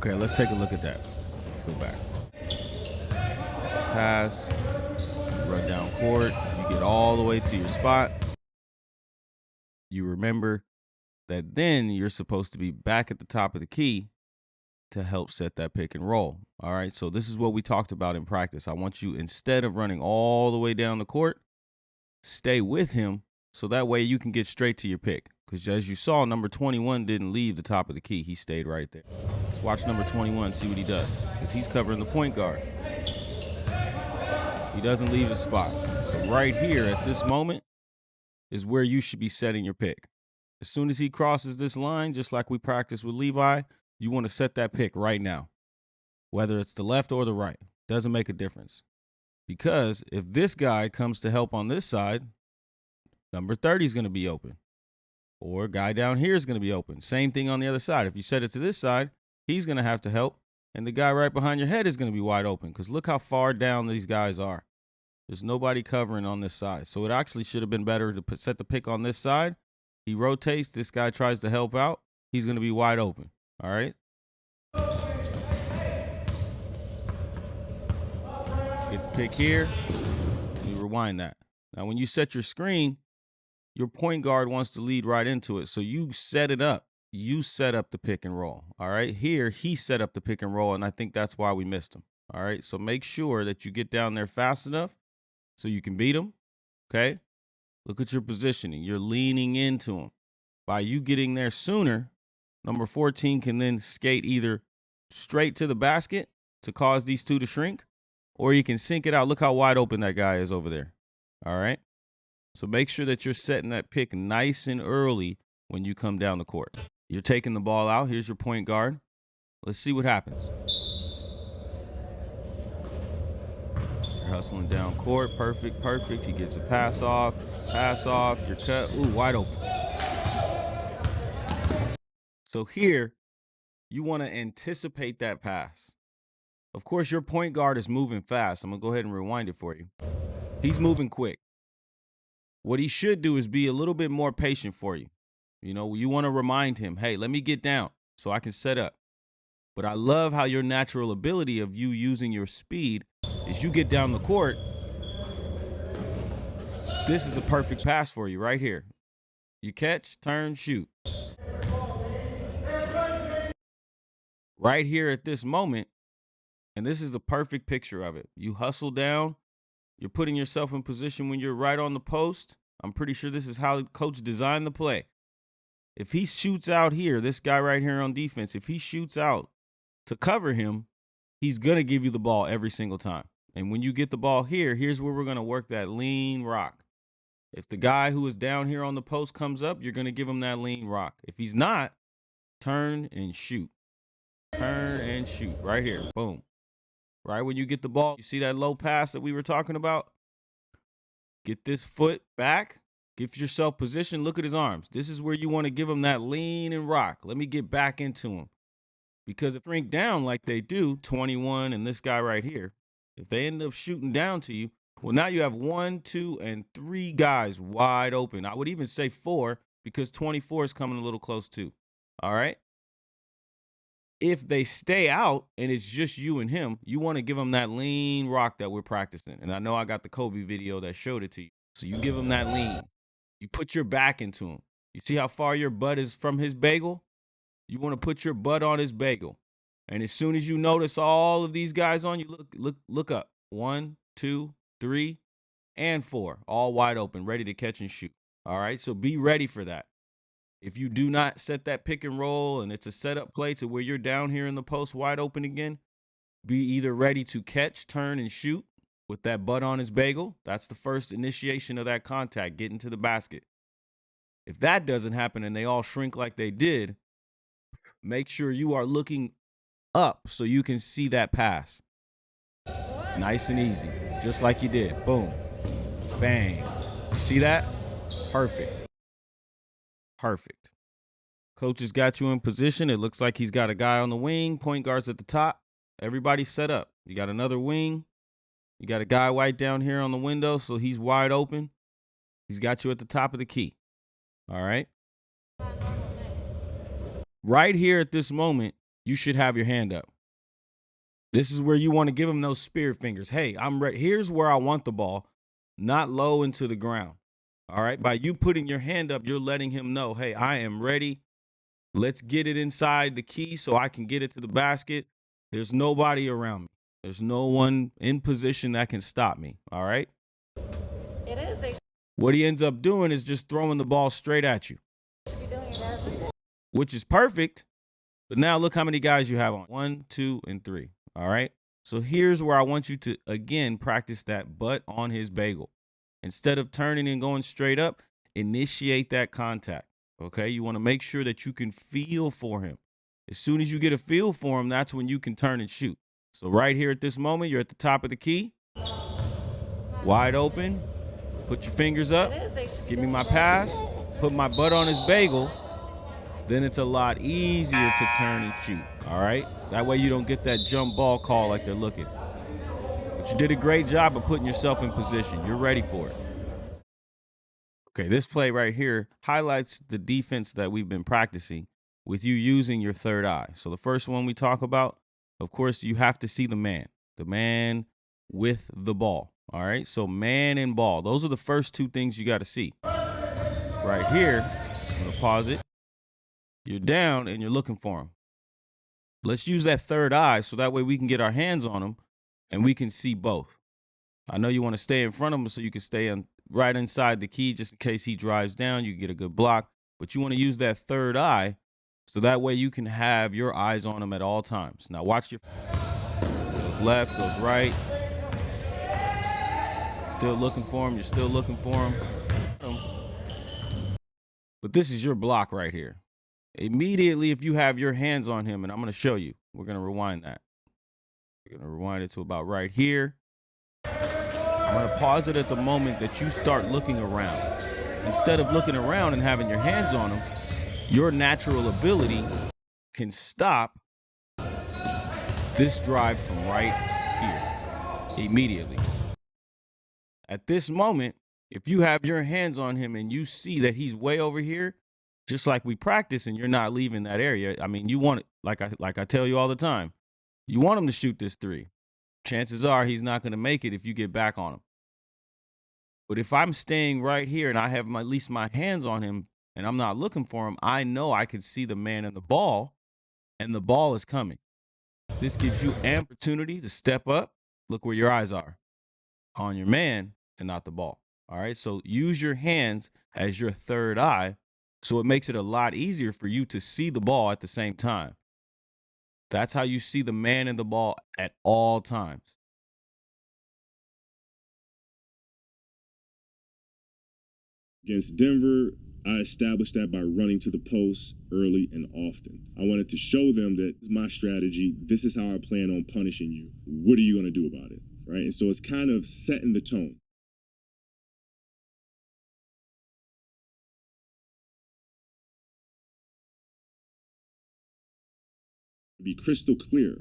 Okay, let's take a look at that. Let's go back. Pass, run down court. You get all the way to your spot. You remember that then you're supposed to be back at the top of the key to help set that pick and roll. All right, so this is what we talked about in practice. I want you, instead of running all the way down the court, stay with him so that way you can get straight to your pick. Because as you saw, number 21 didn't leave the top of the key. He stayed right there. Let's watch number 21, see what he does. Because he's covering the point guard. He doesn't leave his spot. So right here at this moment is where you should be setting your pick. As soon as he crosses this line, just like we practiced with Levi, you want to set that pick right now. Whether it's the left or the right, doesn't make a difference. Because if this guy comes to help on this side, number 30 is going to be open. Or guy down here is going to be open. Same thing on the other side. If you set it to this side, he's going to have to help. And the guy right behind your head is going to be wide open. Because look how far down these guys are. There's nobody covering on this side. So it actually should have been better to set the pick on this side. He rotates. This guy tries to help out. He's going to be wide open. All right. Get the pick here. You rewind that. Now, when you set your screen, your point guard wants to lead right into it. So you set it up. You set up the pick and roll. All right. Here, he set up the pick and roll, and I think that's why we missed him. All right. So make sure that you get down there fast enough so you can beat him. Okay. Look at your positioning. You're leaning into him. By you getting there sooner, number 14 can then skate either straight to the basket to cause these two to shrink, or you can sink it out. Look how wide open that guy is over there. All right. So make sure that you're setting that pick nice and early when you come down the court. You're taking the ball out. Here's your point guard. Let's see what happens. You're hustling down court. Perfect, perfect. He gives a pass off. Pass off. You're cut. Ooh, wide open. So here, you want to anticipate that pass. Of course, your point guard is moving fast. I'm going to go ahead and rewind it for you. He's moving quick. What he should do is be a little bit more patient for you. You know, you want to remind him, hey, let me get down so I can set up. But I love how your natural ability of you using your speed is you get down the court. This is a perfect pass for you right here. You catch, turn, shoot. Right here at this moment, and this is a perfect picture of it. You hustle down. You're putting yourself in position when you're right on the post. I'm pretty sure this is how the coach designed the play. If he shoots out here, this guy right here on defense, if he shoots out to cover him, he's going to give you the ball every single time. And when you get the ball here, here's where we're going to work that lean rock. If the guy who is down here on the post comes up, you're going to give him that lean rock. If he's not, turn and shoot. Turn and shoot right here. Boom. Right when you get the ball, you see that low pass that we were talking about? Get this foot back. Give yourself position. Look at his arms. This is where you want to give him that lean and rock. Let me get back into him. Because if they shrink down like they do, 21 and this guy right here, if they end up shooting down to you, well, now you have 1, 2, and 3 guys wide open. I would even say 4 because 24 is coming a little close too. All right? If they stay out and it's just you and him, you want to give him that lean rock that we're practicing. And I know I got the Kobe video that showed it to you. So you give him that lean. You put your back into him. You see how far your butt is from his bagel? You want to put your butt on his bagel. And as soon as you notice all of these guys on you, look up. 1, 2, 3, and 4. All wide open, ready to catch and shoot. All right, so be ready for that. If you do not set that pick and roll and it's a setup play to where you're down here in the post wide open again, be either ready to catch, turn, and shoot with that butt on his bagel. That's the first initiation of that contact, getting to the basket. If that doesn't happen and they all shrink like they did, make sure you are looking up so you can see that pass. Nice and easy, just like you did. Boom. Bang. See that? Perfect. Perfect. Coach has got you in position. It looks like he's got a guy on the wing, point guards at the top. Everybody's set up. You got another wing. You got a guy right down here on the window, so he's wide open. He's got you at the top of the key. All right. Right here at this moment, you should have your hand up. This is where you want to give him those spirit fingers. Hey, I'm ready. Here's where I want the ball, not low into the ground. All right. By you putting your hand up, you're letting him know, hey, I am ready. Let's get it inside the key so I can get it to the basket. There's nobody around me. There's no one in position that can stop me. All right. It is. What he ends up doing is just throwing the ball straight at you, which is perfect. But now look how many guys you have on. 1, 2, and 3. All right. So here's where I want you to, again, practice that butt on his bagel. Instead of turning and going straight up, initiate that contact. Okay. You want to make sure that you can feel for him. As soon as you get a feel for him, that's when you can turn and shoot. So right here at this moment, you're at the top of the key. Wide open. Put your fingers up. Give me my pass. Put my butt on his bagel. Then it's a lot easier to turn and shoot, all right? That way you don't get that jump ball call like they're looking. But you did a great job of putting yourself in position. You're ready for it. Okay, this play right here highlights the defense that we've been practicing with you using your third eye. So the first one we talk about, of course, you have to see the man with the ball, all right? So man and ball, those are the first two things you got to see. Right here, I'm going to pause it. You're down and you're looking for him. Let's use that third eye so that way we can get our hands on him and we can see both. I know you want to stay in front of him so you can stay right inside the key just in case he drives down. You get a good block, but you want to use that third eye so that way you can have your eyes on him at all times. Now watch your goes left, goes right. Still looking for him. You're still looking for him. But this is your block right here. Immediately, if you have your hands on him, and I'm going to show you, we're going to rewind that. We're going to rewind it to about right here. I'm going to pause it at the moment that you start looking around. Instead of looking around and having your hands on him, your natural ability can stop this drive from right here immediately. At this moment, if you have your hands on him and you see that he's way over here, just like we practice and you're not leaving that area, I mean, you want it, like I tell you all the time, you want him to shoot this three. Chances are he's not going to make it if you get back on him. But if I'm staying right here and I have at least my hands on him and I'm not looking for him, I know I can see the man and the ball is coming. This gives you opportunity to step up. Look where your eyes are, on your man and not the ball. All right. So use your hands as your third eye. So it makes it a lot easier for you to see the ball at the same time. That's how you see the man and the ball at all times. Against Denver, I established that by running to the post early and often. I wanted to show them that this is my strategy. This is how I plan on punishing you. What are you going to do about it? Right? And so it's kind of setting the tone. Be crystal clear.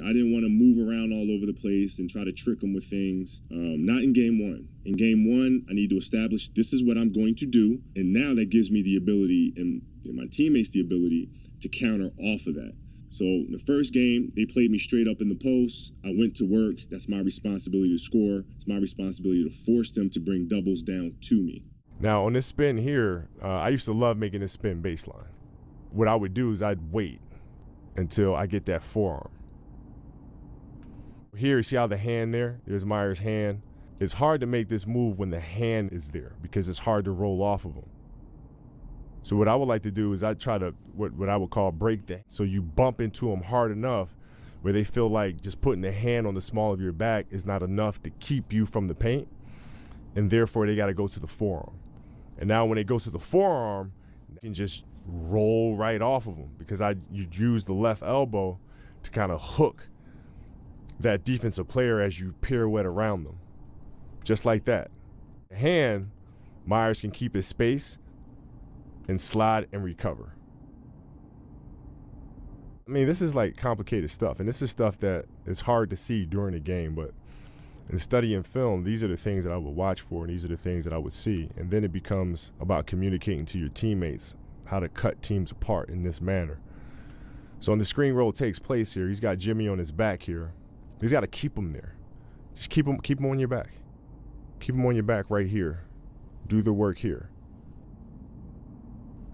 I didn't want to move around all over the place and try to trick them with things. Not in game one. In game one, I need to establish this is what I'm going to do. And now that gives me the ability and my teammates the ability to counter off of that. So in the first game, they played me straight up in the post. I went to work. That's my responsibility to score. It's my responsibility to force them to bring doubles down to me. Now on this spin here, I used to love making this spin baseline. What I would do is I'd wait until I get that forearm. Here, you see how the hand there's Myers' hand. It's hard to make this move when the hand is there because it's hard to roll off of him. So what I would like to do is I try to, what I would call break that. So you bump into them hard enough where they feel like just putting the hand on the small of your back is not enough to keep you from the paint. And therefore they got to go to the forearm. And now when they go to the forearm, you can just roll right off of them because you use the left elbow to kind of hook that defensive player as you pirouette around them. Just like that. The hand, Myers can keep his space and slide and recover. I mean, this is like complicated stuff, and this is stuff that is hard to see during the game, but in studying film, these are the things that I would watch for, and these are the things that I would see. And then it becomes about communicating to your teammates how to cut teams apart in this manner. So when the screen roll takes place here, he's got Jimmy on his back here. He's got to keep him there. Just keep him on your back. Keep him on your back right here. Do the work here.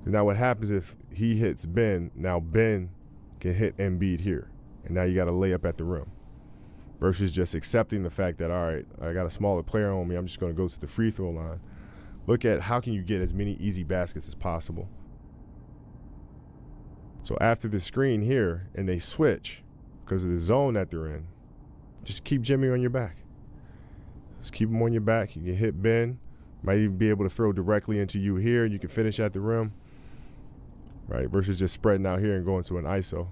And now what happens if he hits Ben? Now Ben can hit Embiid here. And now you got to lay up at the rim. Versus just accepting the fact that, all right, I got a smaller player on me. I'm just going to go to the free throw line. Look at how can you get as many easy baskets as possible. So after the screen here, and they switch because of the zone that they're in, just keep Jimmy on your back. Just keep him on your back. You can hit Ben. Might even be able to throw directly into you here. You can finish at the rim, right? Versus just spreading out here and going to an ISO.